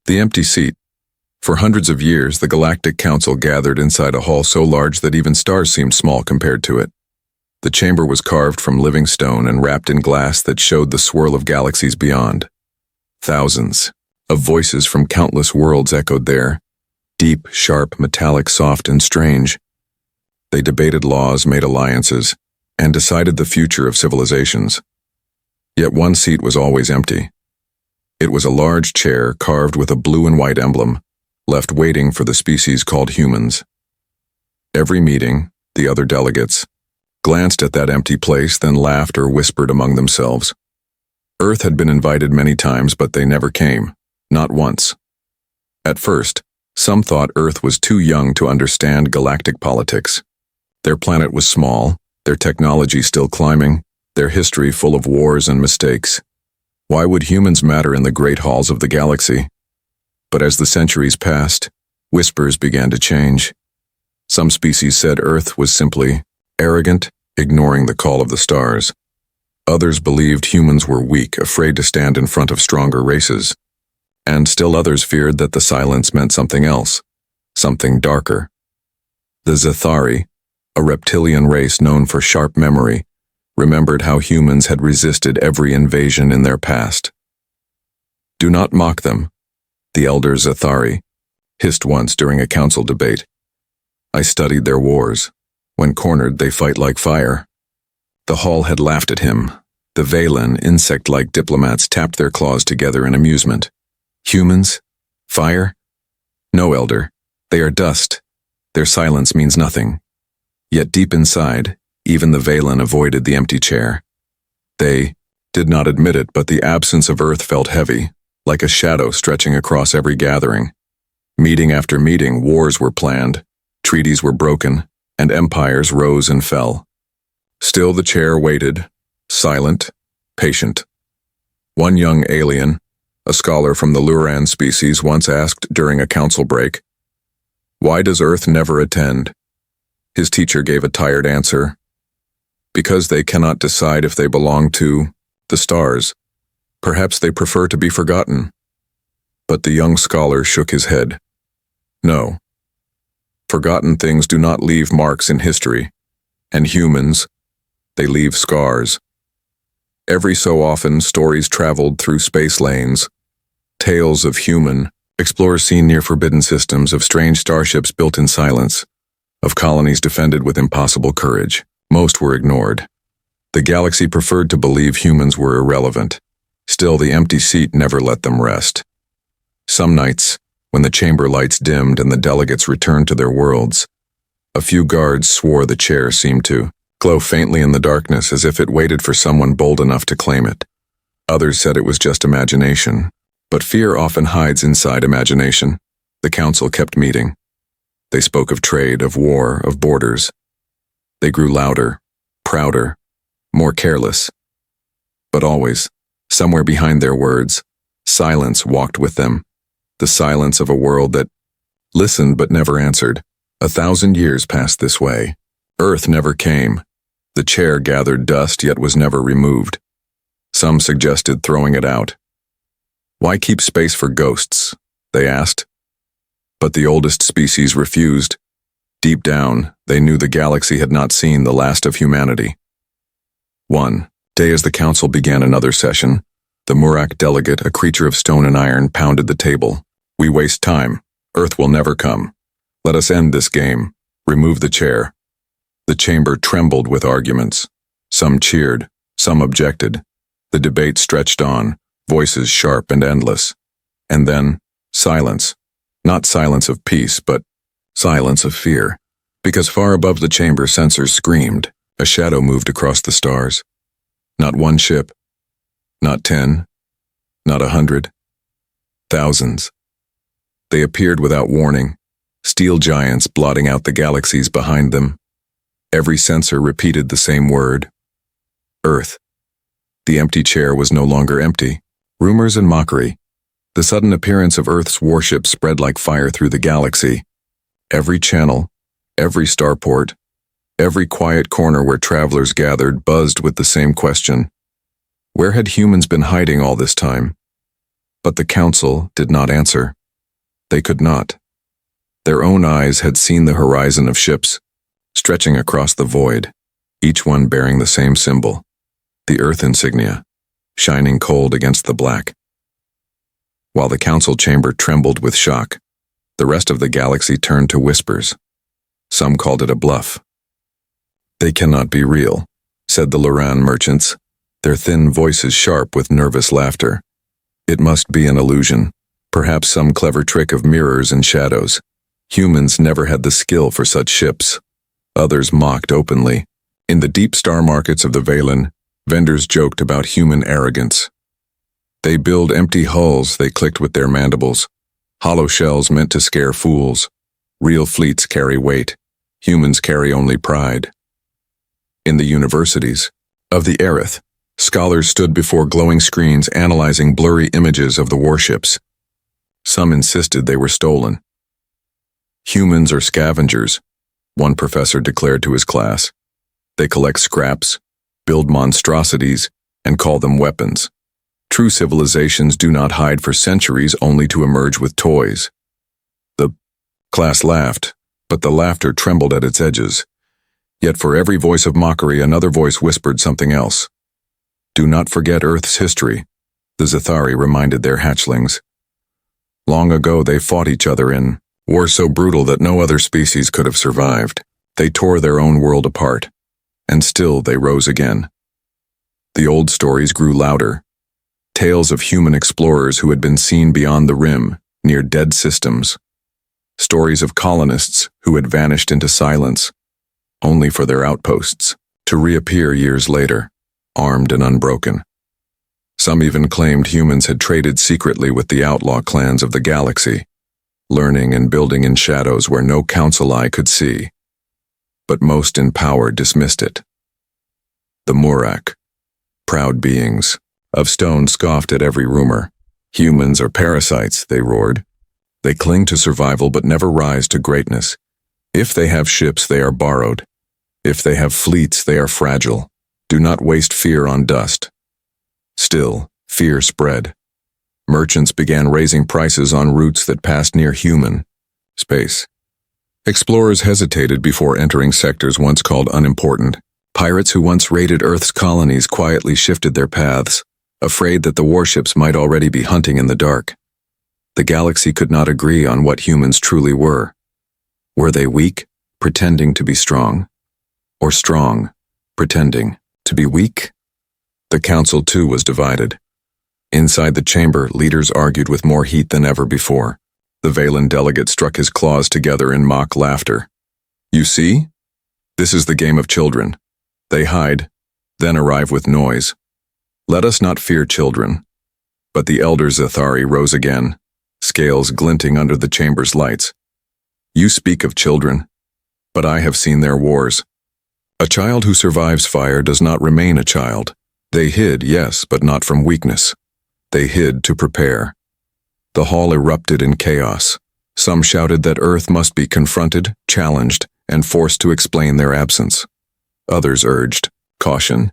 The empty seat. For hundreds of years, the Galactic Council gathered inside a hall so large that even stars seemed small compared to it. The chamber was carved from living stone and wrapped in glass that showed the swirl of galaxies beyond. Thousands of voices from countless worlds echoed there, deep, sharp, metallic, soft, and strange. They debated laws, made alliances, and decided the future of civilizations. Yet one seat was always empty. It was a large chair carved with a blue and white emblem, left waiting for the species called humans. Every meeting, the other delegates glanced at that empty place, then laughed or whispered among themselves. Earth had been invited many times, but they never came, not once. At first, some thought Earth was too young to understand galactic politics. Their planet was small, their technology still climbing, their history full of wars and mistakes. Why would humans matter in the great halls of the galaxy? But as the centuries passed, whispers began to change. Some species said Earth was simply arrogant, ignoring the call of the stars. Others believed humans were weak, afraid to stand in front of stronger races. And still others feared that the silence meant something else, something darker. The Zathari, a reptilian race known for sharp memory, remembered how humans had resisted every invasion in their past. "Do not mock them," the elder Zathari hissed once during a council debate. "I studied their wars. When cornered, they fight like fire." The hall had laughed at him. The Valen, insect-like diplomats tapped their claws together in amusement. "Humans? Fire? No, elder. They are dust. Their silence means nothing." Yet deep inside, even the Valen avoided the empty chair. They did not admit it, but the absence of Earth felt heavy, like a shadow stretching across every gathering. Meeting after meeting, wars were planned, treaties were broken, and empires rose and fell. Still the chair waited, silent, patient. One young alien, a scholar from the Luran species, once asked during a council break, "Why does Earth never attend?" His teacher gave a tired answer. "Because they cannot decide if they belong to the stars. Perhaps they prefer to be forgotten." But the young scholar shook his head. "No. Forgotten things do not leave marks in history, and humans, they leave scars. Every so often, stories traveled through space lanes, tales of human explorers seen near forbidden systems, of strange starships built in silence, of colonies defended with impossible courage. Most were ignored. The galaxy preferred to believe humans were irrelevant. Still, the empty seat never let them rest. Some nights, when the chamber lights dimmed and the delegates returned to their worlds, a few guards swore the chair seemed to glow faintly in the darkness, as if it waited for someone bold enough to claim it. Others said it was just imagination. But fear often hides inside imagination. The council kept meeting. They spoke of trade, of war, of borders. They grew louder, prouder, more careless. But always, somewhere behind their words, silence walked with them. The silence of a world that listened but never answered. 1,000 years passed this way. Earth never came. The chair gathered dust yet was never removed. Some suggested throwing it out. "Why keep space for ghosts?" they asked. But the oldest species refused. Deep down, they knew the galaxy had not seen the last of humanity. One day, as the council began another session, the Murak delegate, a creature of stone and iron, pounded the table. "We waste time. Earth will never come. Let us end this game. Remove the chair." The chamber trembled with arguments. Some cheered, some objected. The debate stretched on, voices sharp and endless. And then, silence. Not silence of peace, but silence of fear. Because far above the chamber, sensors screamed. A shadow moved across the stars. Not one ship. Not 10. Not 100. Thousands. They appeared without warning, steel giants blotting out the galaxies behind them. Every sensor repeated the same word: Earth. The empty chair was no longer empty. Rumors and mockery. The sudden appearance of Earth's warships spread like fire through the galaxy. Every channel, every starport, every quiet corner where travelers gathered buzzed with the same question: where had humans been hiding all this time? But the council did not answer. They could not. Their own eyes had seen the horizon of ships, stretching across the void, each one bearing the same symbol, the Earth insignia, shining cold against the black. While the council chamber trembled with shock, the rest of the galaxy turned to whispers. Some called it a bluff. "They cannot be real," said the Loran merchants, their thin voices sharp with nervous laughter. "It must be an illusion, perhaps some clever trick of mirrors and shadows. Humans never had the skill for such ships." Others mocked openly. In the deep star markets of the Valen, vendors joked about human arrogance. "They build empty hulls," they clicked with their mandibles. "Hollow shells meant to scare fools. Real fleets carry weight. Humans carry only pride." In the universities of the Aerith, scholars stood before glowing screens analyzing blurry images of the warships. Some insisted they were stolen. "Humans are scavengers," one professor declared to his class. "They collect scraps, build monstrosities, and call them weapons. True civilizations do not hide for centuries only to emerge with toys." The class laughed, but the laughter trembled at its edges. Yet for every voice of mockery, another voice whispered something else. "Do not forget Earth's history," the Zathari reminded their hatchlings. "Long ago they fought each other in war so brutal that no other species could have survived. They tore their own world apart, and still they rose again." The old stories grew louder. Tales of human explorers who had been seen beyond the rim, near dead systems. Stories of colonists who had vanished into silence, only for their outposts to reappear years later, armed and unbroken. Some even claimed humans had traded secretly with the outlaw clans of the galaxy, learning and building in shadows where no council eye could see. But most in power dismissed it. The Murak, proud beings of stone, scoffed at every rumor. "Humans are parasites," they roared. "They cling to survival but never rise to greatness. If they have ships, they are borrowed. If they have fleets, they are fragile. Do not waste fear on dust." Still, fear spread. Merchants began raising prices on routes that passed near human space. Explorers hesitated before entering sectors once called unimportant. Pirates who once raided Earth's colonies quietly shifted their paths, afraid that the warships might already be hunting in the dark. The galaxy could not agree on what humans truly were. Were they weak, pretending to be strong? Or strong, pretending to be weak? The council, too, was divided. Inside the chamber, leaders argued with more heat than ever before. The Valen delegate struck his claws together in mock laughter. "You see? This is the game of children. They hide, then arrive with noise. Let us not fear children." But the elder Zathari rose again, scales glinting under the chamber's lights. "You speak of children, but I have seen their wars. A child who survives fire does not remain a child. They hid, yes, but not from weakness. They hid to prepare." The hall erupted in chaos. Some shouted that Earth must be confronted, challenged, and forced to explain their absence. Others urged caution,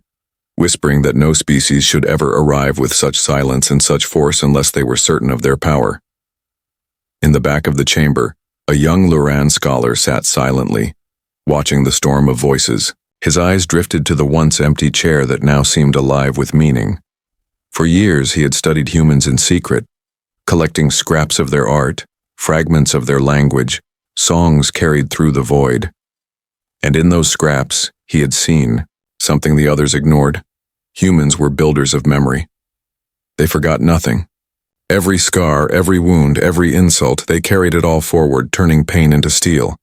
whispering that no species should ever arrive with such silence and such force unless they were certain of their power. In the back of the chamber, a young Loran scholar sat silently, watching the storm of voices. His eyes drifted to the once empty chair that now seemed alive with meaning. For years he had studied humans in secret, collecting scraps of their art, fragments of their language, songs carried through the void. And in those scraps, he had seen something the others ignored. Humans were builders of memory. They forgot nothing. Every scar, every wound, every insult, they carried it all forward, turning pain into steel.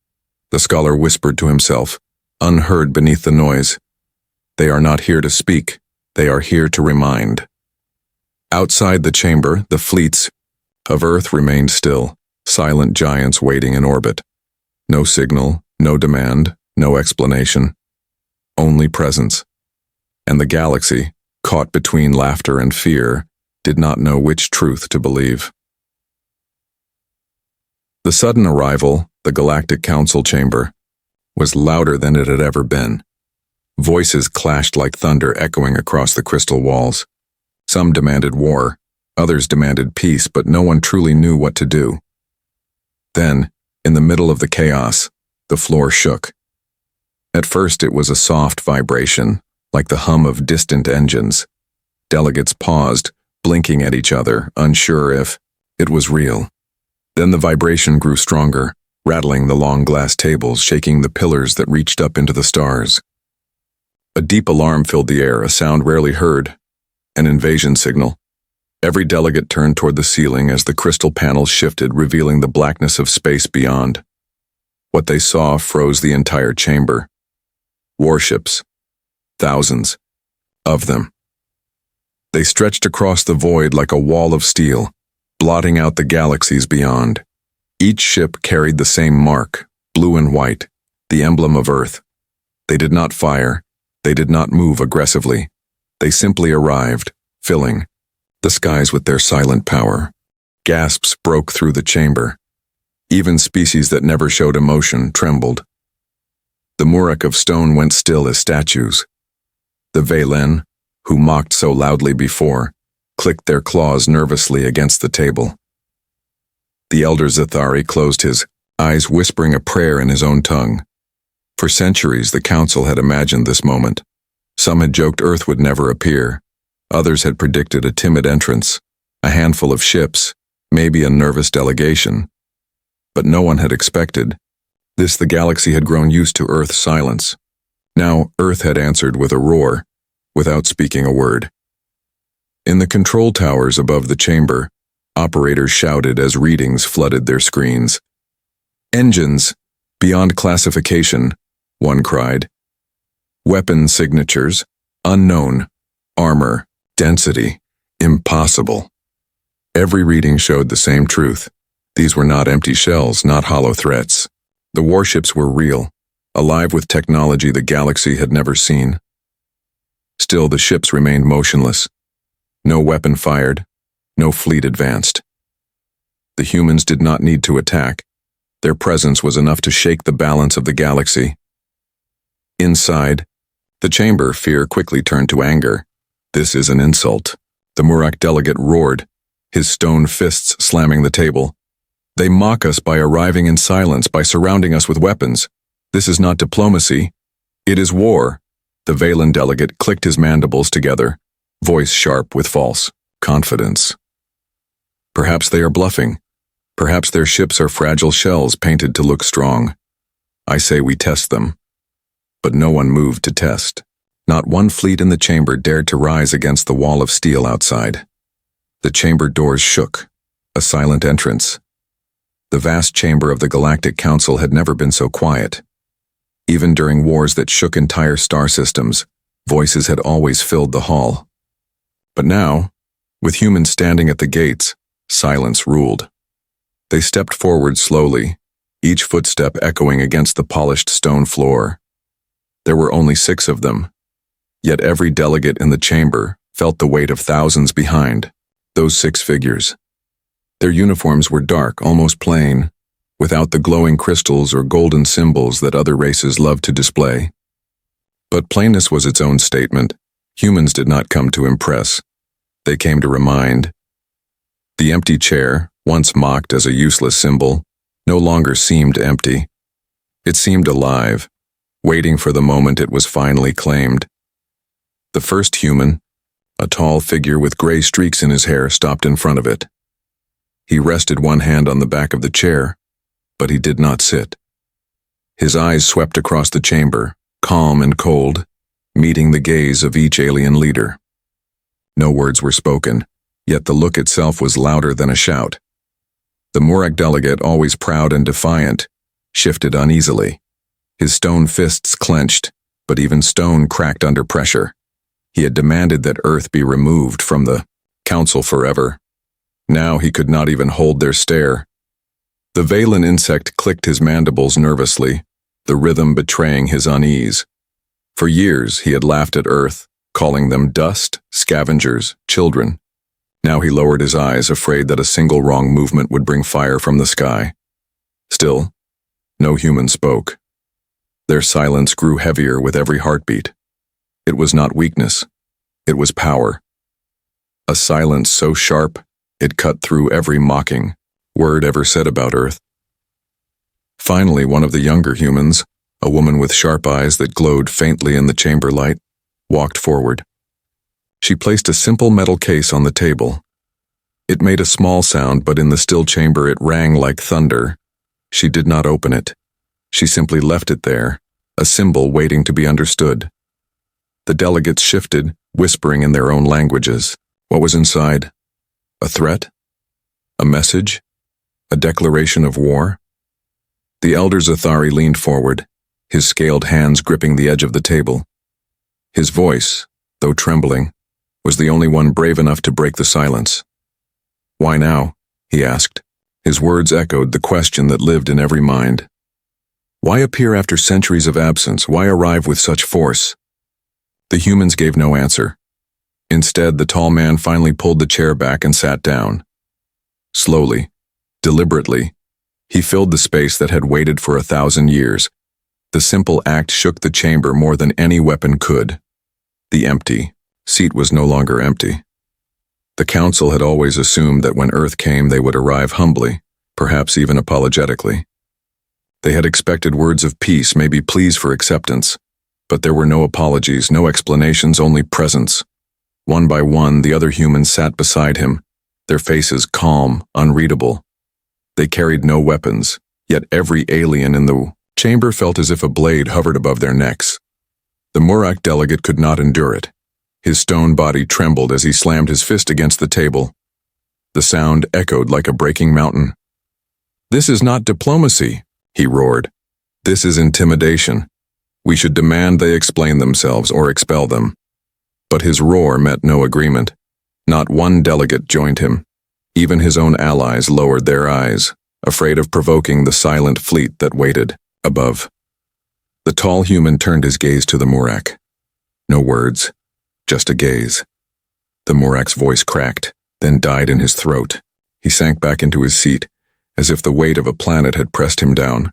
The scholar whispered to himself, unheard beneath the noise. They are not here to speak. They are here to remind. Outside the chamber, the fleets of Earth remained still, silent giants waiting in orbit. No signal, no demand, no explanation. Only presence. And the galaxy, caught between laughter and fear, did not know which truth to believe. The sudden arrival, the Galactic Council chamber, was louder than it had ever been. Voices clashed like thunder echoing across the crystal walls. Some demanded war, others demanded peace, but no one truly knew what to do. Then, in the middle of the chaos, the floor shook. At first it was a soft vibration, like the hum of distant engines. Delegates paused, blinking at each other, unsure if it was real. Then the vibration grew stronger, rattling the long glass tables, shaking the pillars that reached up into the stars. A deep alarm filled the air, a sound rarely heard, an invasion signal. Every delegate turned toward the ceiling as the crystal panels shifted, revealing the blackness of space beyond. What they saw froze the entire chamber. Warships. Thousands. Of them. They stretched across the void like a wall of steel, blotting out the galaxies beyond. Each ship carried the same mark, blue and white, the emblem of Earth. They did not fire. They did not move aggressively. They simply arrived, filling the skies with their silent power. Gasps broke through the chamber. Even species that never showed emotion trembled. The Murak of stone went still as statues. The Valen, who mocked so loudly before, clicked their claws nervously against the table. The elder Zathari closed his eyes, whispering a prayer in his own tongue. For centuries, the council had imagined this moment. Some had joked Earth would never appear. Others had predicted a timid entrance, a handful of ships, maybe a nervous delegation. But no one had expected this. The galaxy had grown used to Earth's silence. Now, Earth had answered with a roar, without speaking a word. In the control towers above the chamber, operators shouted as readings flooded their screens. Engines, beyond classification, one cried. Weapon signatures, unknown. Armor, density, impossible. Every reading showed the same truth. These were not empty shells, not hollow threats. The warships were real, alive with technology the galaxy had never seen. Still, the ships remained motionless. No weapon fired, no fleet advanced. The humans did not need to attack. Their presence was enough to shake the balance of the galaxy. Inside the chamber, fear quickly turned to anger. This is an insult. The Murak delegate roared, his stone fists slamming the table. They mock us by arriving in silence, by surrounding us with weapons. This is not diplomacy. It is war. The Valen delegate clicked his mandibles together, voice sharp with false confidence. Perhaps they are bluffing. Perhaps their ships are fragile shells painted to look strong. I say we test them. But no one moved to test. Not one fleet in the chamber dared to rise against the wall of steel outside. The chamber doors shook, a silent entrance. The vast chamber of the Galactic Council had never been so quiet. Even during wars that shook entire star systems, voices had always filled the hall. But now, with humans standing at the gates, silence ruled. They stepped forward slowly, each footstep echoing against the polished stone floor. There were only 6 of them, yet every delegate in the chamber felt the weight of thousands behind, those 6 figures. Their uniforms were dark, almost plain, without the glowing crystals or golden symbols that other races love to display. But plainness was its own statement. Humans did not come to impress. They came to remind. The empty chair, once mocked as a useless symbol, no longer seemed empty. It seemed alive, waiting for the moment it was finally claimed. The first human, a tall figure with gray streaks in his hair, stopped in front of it. He rested one hand on the back of the chair, but he did not sit. His eyes swept across the chamber, calm and cold, meeting the gaze of each alien leader. No words were spoken, yet the look itself was louder than a shout. The Murak delegate, always proud and defiant, shifted uneasily. His stone fists clenched, but even stone cracked under pressure. He had demanded that Earth be removed from the council forever. Now he could not even hold their stare. The Valen insect clicked his mandibles nervously, the rhythm betraying his unease. For years he had laughed at Earth, calling them dust, scavengers, children. Now he lowered his eyes, afraid that a single wrong movement would bring fire from the sky. Still, no human spoke. Their silence grew heavier with every heartbeat. It was not weakness. It was power. A silence so sharp, it cut through every mocking word ever said about Earth. Finally, one of the younger humans, a woman with sharp eyes that glowed faintly in the chamber light, walked forward. She placed a simple metal case on the table. It made a small sound, but in the still chamber it rang like thunder. She did not open it. She simply left it there, a symbol waiting to be understood. The delegates shifted, whispering in their own languages. What was inside? A threat? A message? A declaration of war? The elder Zathari leaned forward, his scaled hands gripping the edge of the table. His voice, though trembling, was the only one brave enough to break the silence. "Why now?" he asked. His words echoed the question that lived in every mind. Why appear after centuries of absence? Why arrive with such force? The humans gave no answer. Instead, the tall man finally pulled the chair back and sat down. Slowly, deliberately, he filled the space that had waited for 1,000 years. The simple act shook the chamber more than any weapon could. The empty seat was no longer empty. The council had always assumed that when Earth came they would arrive humbly, perhaps even apologetically. They had expected words of peace, maybe pleas for acceptance, but there were no apologies, no explanations, only presence. One by one, the other humans sat beside him, their faces calm, unreadable. They carried no weapons, yet every alien in the chamber felt as if a blade hovered above their necks. The Murak delegate could not endure it. His stone body trembled as he slammed his fist against the table. The sound echoed like a breaking mountain. "This is not diplomacy," he roared. "This is intimidation. We should demand they explain themselves or expel them." But his roar met no agreement. Not one delegate joined him. Even his own allies lowered their eyes, afraid of provoking the silent fleet that waited above. The tall human turned his gaze to the Murak. No words, just a gaze. The Murak's voice cracked, then died in his throat. He sank back into his seat, as if the weight of a planet had pressed him down.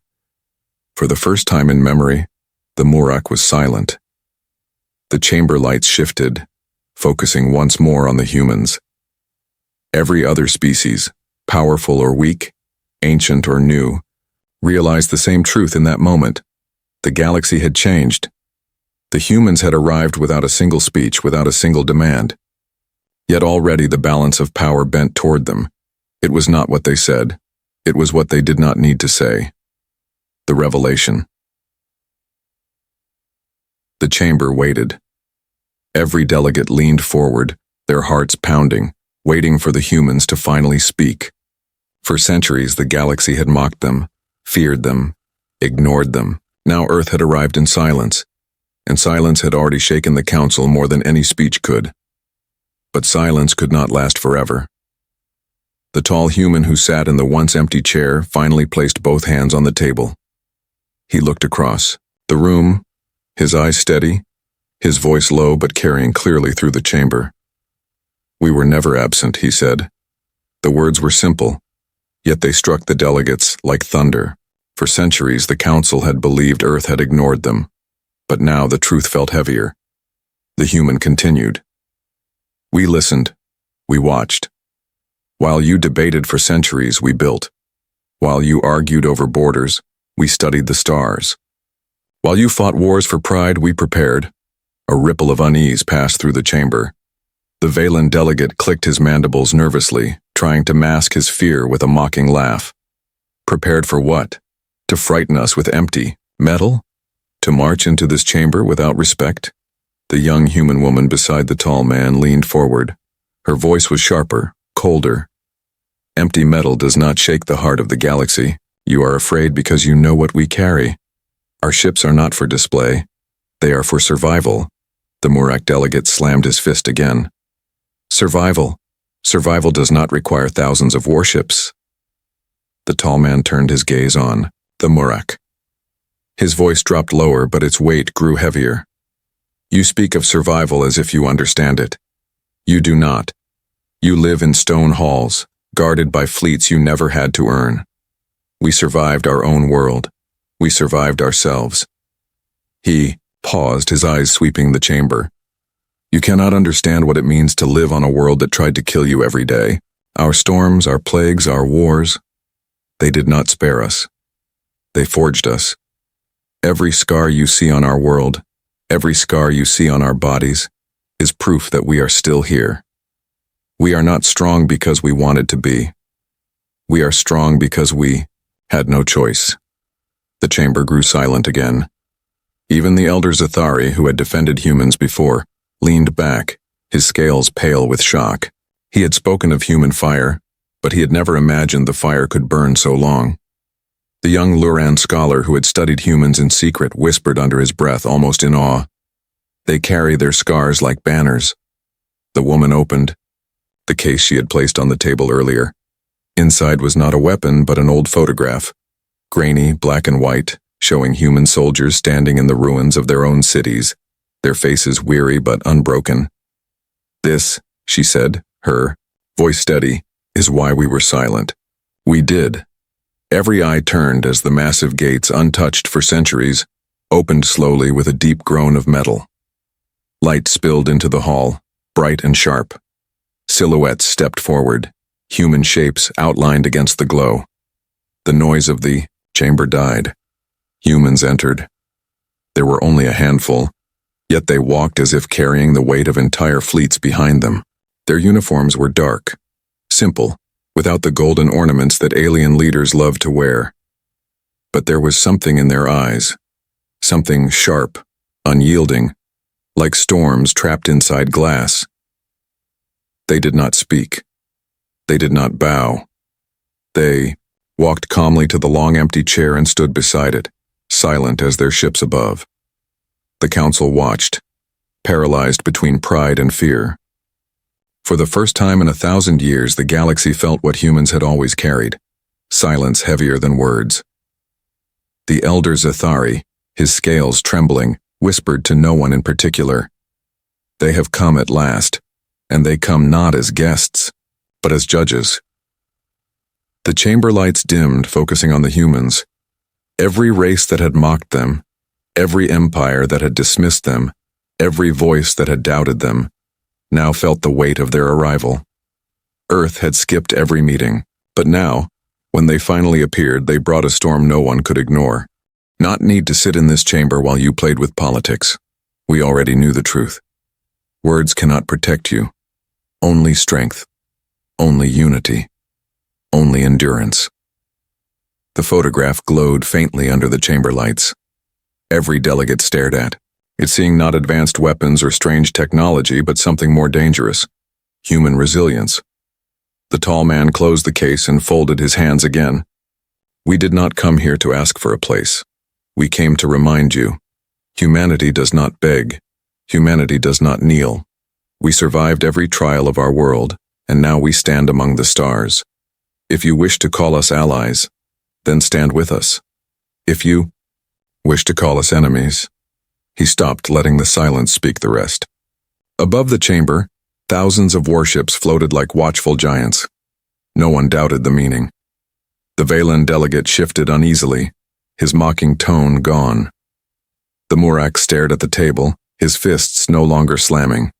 For the first time in memory, the Murak was silent. The chamber lights shifted, focusing once more on the humans. Every other species, powerful or weak, ancient or new, realized the same truth in that moment. The galaxy had changed. The humans had arrived without a single speech, without a single demand. Yet already the balance of power bent toward them. It was not what they said. It was what they did not need to say. The revelation. The chamber waited. Every delegate leaned forward, their hearts pounding, waiting for the humans to finally speak. For centuries, the galaxy had mocked them, feared them, ignored them. Now Earth had arrived in silence, and silence had already shaken the council more than any speech could. But silence could not last forever. The tall human who sat in the once empty chair finally placed both hands on the table. He looked across the room, his eyes steady, his voice low but carrying clearly through the chamber. "We were never absent," he said. The words were simple, yet they struck the delegates like thunder. For centuries, the council had believed Earth had ignored them, but now the truth felt heavier. The human continued. "We listened. We watched. While you debated for centuries, we built. While you argued over borders, we studied the stars. While you fought wars for pride, we prepared." A ripple of unease passed through the chamber. The Valen delegate clicked his mandibles nervously, trying to mask his fear with a mocking laugh. Prepared for what? To frighten us with empty metal? To march into this chamber without respect? The young human woman beside the tall man leaned forward. Her voice was sharper, colder. "Empty metal does not shake the heart of the galaxy. You are afraid because you know what we carry. Our ships are not for display. They are for survival." The Murak delegate slammed his fist again. "Survival. Survival does not require thousands of warships." The tall man turned his gaze on the Murak. His voice dropped lower, but its weight grew heavier. "You speak of survival as if you understand it. You do not. You live in stone halls, guarded by fleets you never had to earn. We survived our own world. We survived ourselves." He paused, his eyes sweeping the chamber. "You cannot understand what it means to live on a world that tried to kill you every day. Our storms, our plagues, our wars, they did not spare us. They forged us. Every scar you see on our world, every scar you see on our bodies, is proof that we are still here. We are not strong because we wanted to be. We are strong because we had no choice. The chamber grew silent again. Even the elder Zathari, who had defended humans before, leaned back, his scales pale with shock. He had spoken of human fire, but he had never imagined the fire could burn so long. The young Luran scholar who had studied humans in secret whispered under his breath, almost in awe, "They carry their scars like banners." The woman opened the case she had placed on the table earlier. Inside was not a weapon, but an old photograph, grainy, black and white, showing human soldiers standing in the ruins of their own cities, their faces weary but unbroken. "This," she said, her voice steady, "is why we were silent. We did." Every eye turned as the massive gates, untouched for centuries, opened slowly with a deep groan of metal. Light spilled into the hall, bright and sharp. Silhouettes stepped forward, human shapes outlined against the glow. The noise of the chamber died. Humans entered. There were only a handful, yet they walked as if carrying the weight of entire fleets behind them. Their uniforms were dark, simple, without the golden ornaments that alien leaders loved to wear. But there was something in their eyes, something sharp, unyielding, like storms trapped inside glass. They did not speak. They did not bow. They walked calmly to the long empty chair and stood beside it, silent as their ships above. The council watched, paralyzed between pride and fear. For the first time in 1,000 years, the galaxy felt what humans had always carried, silence heavier than words. The elder Zathari, his scales trembling, whispered to no one in particular, "They have come at last, and they come not as guests, but as judges." The chamber lights dimmed, focusing on the humans. Every race that had mocked them, every empire that had dismissed them, every voice that had doubted them, now felt the weight of their arrival. Earth had skipped every meeting, but now, when they finally appeared, they brought a storm no one could ignore. "Not need to sit in this chamber while you played with politics. We already knew the truth. Words cannot protect you. Only strength. Only unity. Only endurance." The photograph glowed faintly under the chamber lights. Every delegate stared at it, seeing not advanced weapons or strange technology, but something more dangerous: human resilience. The tall man closed the case and folded his hands again. "We did not come here to ask for a place. We came to remind you. Humanity does not beg. Humanity does not kneel. We survived every trial of our world, and now we stand among the stars. If you wish to call us allies, then stand with us. If you wish to call us enemies..." He stopped, letting the silence speak the rest. Above the chamber, thousands of warships floated like watchful giants. No one doubted the meaning. The Valen delegate shifted uneasily, his mocking tone gone. The Murak stared at the table, his fists no longer slamming.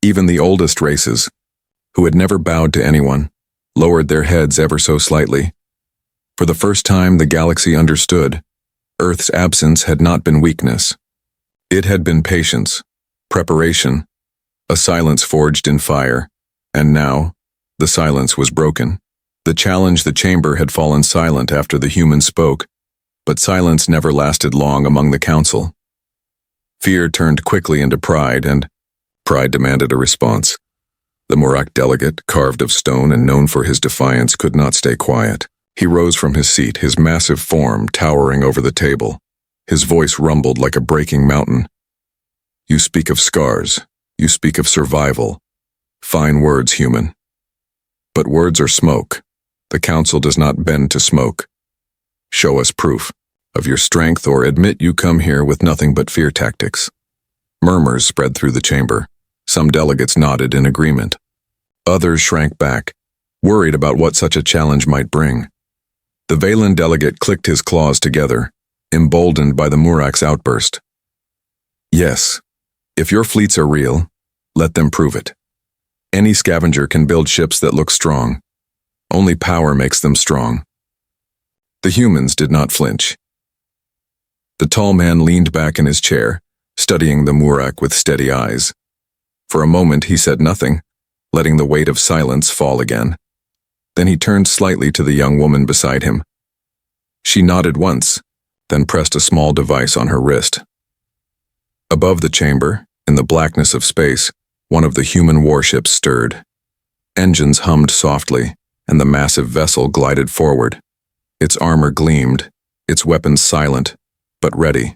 Even the oldest races, who had never bowed to anyone, lowered their heads ever so slightly. For the first time, the galaxy understood. Earth's absence had not been weakness. It had been patience, preparation, a silence forged in fire, and now, the silence was broken. The challenge the chamber had fallen silent after the human spoke, but silence never lasted long among the council. Fear turned quickly into pride, and pride demanded a response. The Murak delegate, carved of stone and known for his defiance, could not stay quiet. He rose from his seat, his massive form towering over the table. His voice rumbled like a breaking mountain. "You speak of scars. You speak of survival. Fine words, human. But words are smoke. The council does not bend to smoke. Show us proof of your strength, or admit you come here with nothing but fear tactics." Murmurs spread through the chamber. Some delegates nodded in agreement. Others shrank back, worried about what such a challenge might bring. The Valen delegate clicked his claws together, emboldened by the Murak's outburst. "Yes, if your fleets are real, let them prove it. Any scavenger can build ships that look strong. Only power makes them strong." The humans did not flinch. The tall man leaned back in his chair, studying the Murak with steady eyes. For a moment he said nothing, letting the weight of silence fall again. Then he turned slightly to the young woman beside him. She nodded once, then pressed a small device on her wrist. Above the chamber, in the blackness of space, one of the human warships stirred. Engines hummed softly, and the massive vessel glided forward. Its armor gleamed, its weapons silent, but ready.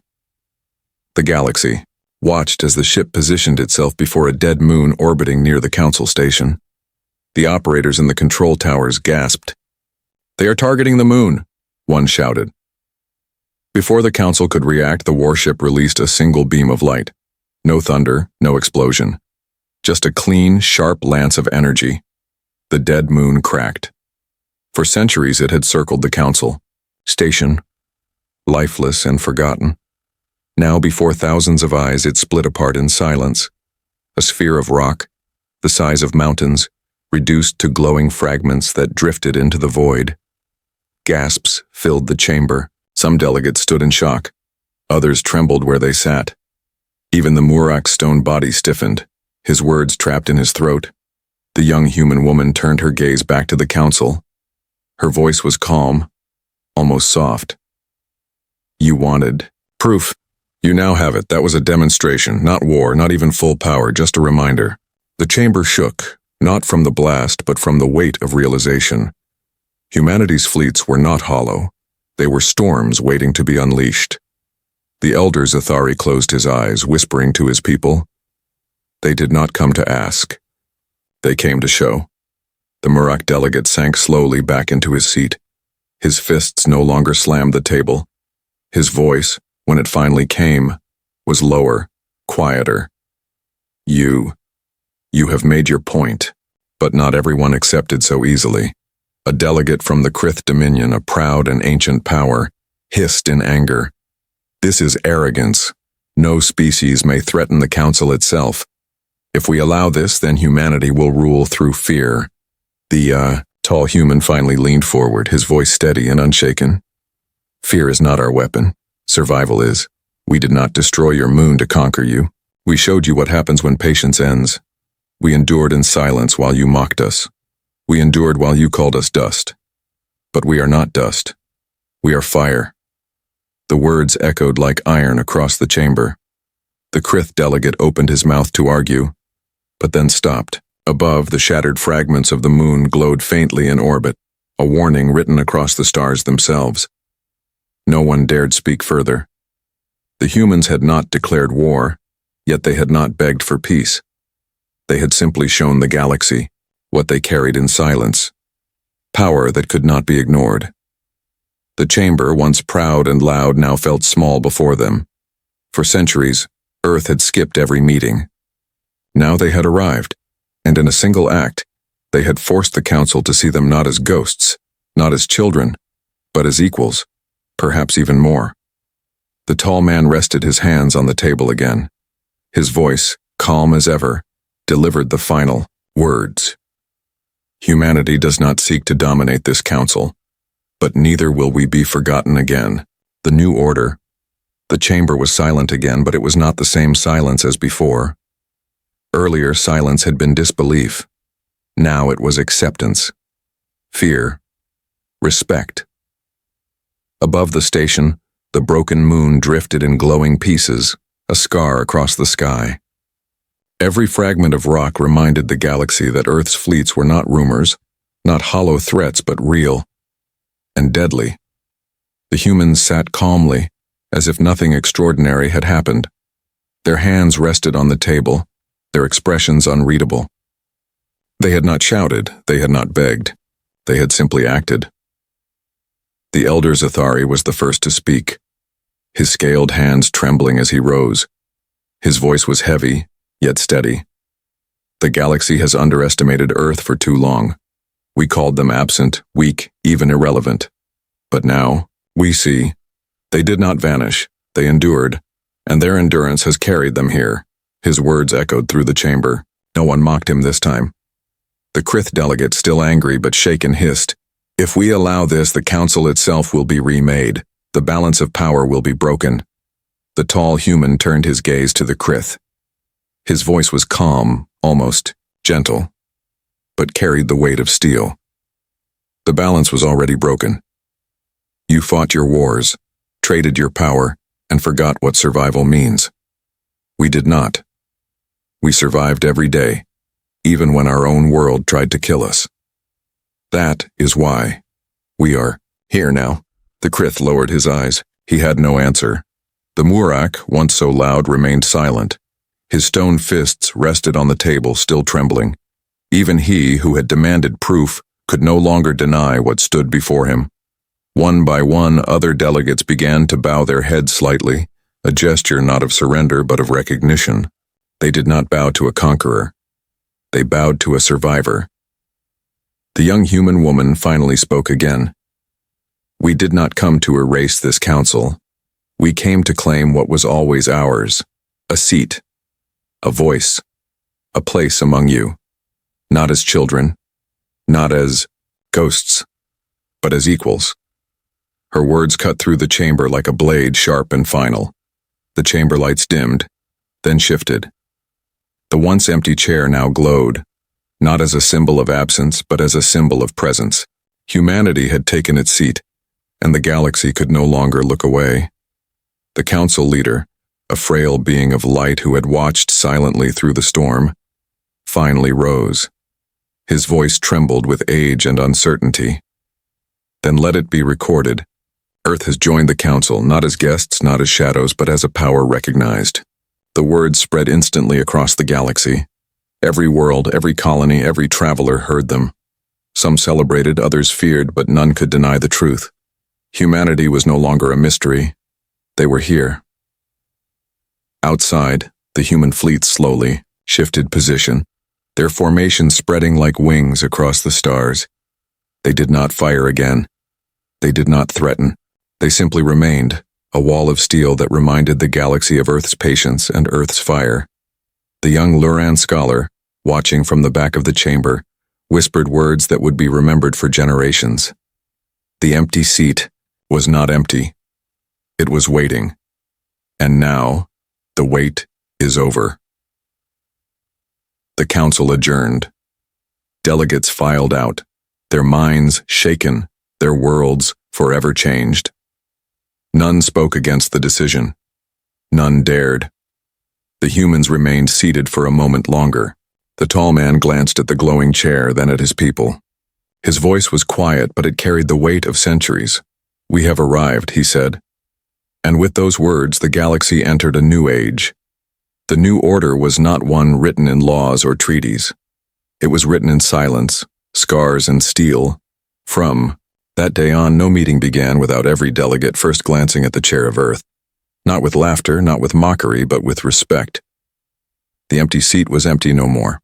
The galaxy watched as the ship positioned itself before a dead moon orbiting near the council station. The operators in the control towers gasped. "They are targeting the moon," one shouted. Before the council could react, the warship released a single beam of light. No thunder, no explosion. Just a clean, sharp lance of energy. The dead moon cracked. For centuries it had circled the council station, lifeless and forgotten. Now, before thousands of eyes, it split apart in silence. A sphere of rock, the size of mountains, reduced to glowing fragments that drifted into the void. Gasps filled the chamber. Some delegates stood in shock. Others trembled where they sat. Even the Murak's stone body stiffened, his words trapped in his throat. The young human woman turned her gaze back to the council. Her voice was calm, almost soft. "You wanted proof. You now have it. That was a demonstration, not war, not even full power, just a reminder." The chamber shook, not from the blast, but from the weight of realization. Humanity's fleets were not hollow. They were storms waiting to be unleashed. The elder Zathari closed his eyes, whispering to his people. They did not come to ask. They came to show. The Murak delegate sank slowly back into his seat. His fists no longer slammed the table. His voice, when it finally came, was lower, quieter. You have made your point, but not everyone accepted so easily. A delegate from the Krith Dominion, a proud and ancient power, hissed in anger. "This is arrogance. No species may threaten the council itself. If we allow this, then humanity will rule through fear." The tall human finally leaned forward, his voice steady and unshaken. "Fear is not our weapon. Survival is. We did not destroy your moon to conquer you. We showed you what happens when patience ends. We endured in silence while you mocked us. We endured while you called us dust. But we are not dust. We are fire." The words echoed like iron across the chamber. The Krith delegate opened his mouth to argue, but then stopped. Above, the shattered fragments of the moon glowed faintly in orbit, a warning written across the stars themselves. No one dared speak further. The humans had not declared war, yet they had not begged for peace. They had simply shown the galaxy what they carried in silence, power that could not be ignored. The chamber, once proud and loud, now felt small before them. For centuries, Earth had skipped every meeting. Now they had arrived, and in a single act, they had forced the council to see them not as ghosts, not as children, but as equals, perhaps even more. The tall man rested his hands on the table again. His voice, calm as ever, delivered the final words. "Humanity does not seek to dominate this council, but neither will we be forgotten again." The new order. The chamber was silent again, but it was not the same silence as before. Earlier, silence had been disbelief. Now it was acceptance, fear, respect. Above the station, the broken moon drifted in glowing pieces, a scar across the sky. Every fragment of rock reminded the galaxy that Earth's fleets were not rumors, not hollow threats, but real and deadly. The humans sat calmly, as if nothing extraordinary had happened. Their hands rested on the table, their expressions unreadable. They had not shouted, they had not begged, they had simply acted. The elder Zathari was the first to speak, his scaled hands trembling as he rose. His voice was heavy, yet steady. "The galaxy has underestimated Earth for too long. We called them absent, weak, even irrelevant. But now, we see, they did not vanish, they endured, and their endurance has carried them here." His words echoed through the chamber. No one mocked him this time. The Krith delegate, still angry but shaken, hissed, If we allow this, the council itself will be remade. The balance of power will be broken. The tall human turned his gaze to the Krith. His voice was calm, almost gentle, but carried the weight of steel. The balance was already broken. You fought your wars, traded your power, and forgot what survival means. We did not. We survived every day, even when our own world tried to kill us. That is why we are here now. The Krith lowered his eyes. He had no answer. The Murak, once so loud, remained silent. His stone fists rested on the table, still trembling. Even he, who had demanded proof, could no longer deny what stood before him. One by one, other delegates began to bow their heads slightly, a gesture not of surrender but of recognition. They did not bow to a conqueror. They bowed to a survivor. The young human woman finally spoke again. We did not come to erase this council. We came to claim what was always ours, a seat, a voice, a place among you, not as children, not as ghosts, but as equals. Her words cut through the chamber like a blade, sharp and final. The chamber lights dimmed, then shifted. The once empty chair now glowed, not as a symbol of absence, but as a symbol of presence. Humanity had taken its seat, and the galaxy could no longer look away. The council leader, a frail being of light who had watched silently through the storm, finally rose. His voice trembled with age and uncertainty. Then let it be recorded. Earth has joined the council, not as guests, not as shadows, but as a power recognized. The words spread instantly across the galaxy. Every world, every colony, every traveler heard them. Some celebrated, others feared, but none could deny the truth. Humanity was no longer a mystery. They were here. Outside, the human fleet slowly shifted position, their formation spreading like wings across the stars. They did not fire again. They did not threaten. They simply remained, a wall of steel that reminded the galaxy of Earth's patience and Earth's fire. The young Luran scholar, watching from the back of the chamber, whispered words that would be remembered for generations. The empty seat was not empty. It was waiting. And now, the wait is over. The council adjourned. Delegates filed out, their minds shaken, their worlds forever changed. None spoke against the decision. None dared. The humans remained seated for a moment longer. The tall man glanced at the glowing chair, then at his people. His voice was quiet, but it carried the weight of centuries. "We have arrived," he said. And with those words, the galaxy entered a new age. The new order was not one written in laws or treaties. It was written in silence, scars and steel. From that day on, no meeting began without every delegate first glancing at the chair of Earth. Not with laughter, not with mockery, but with respect. The empty seat was empty no more.